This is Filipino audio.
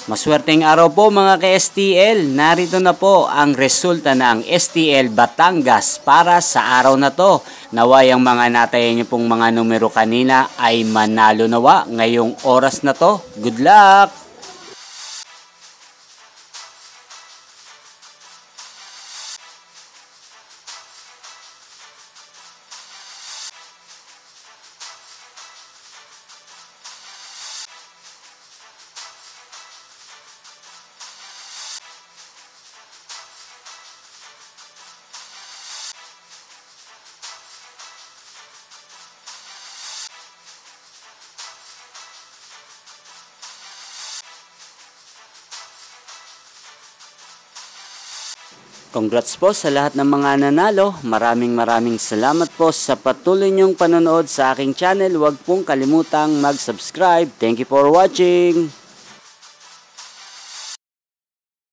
Maswerteng araw po mga ka-STL. Narito na po ang resulta ng STL Batangas para sa araw na to. Naway ang mga natayan niyo pong mga numero kanina ay manalo nawa ngayong oras na to. Good luck! Congrats po sa lahat ng mga nanalo. Maraming salamat po sa patuloy niyong panonood sa aking channel. Huwag pong kalimutang mag-subscribe. Thank you for watching.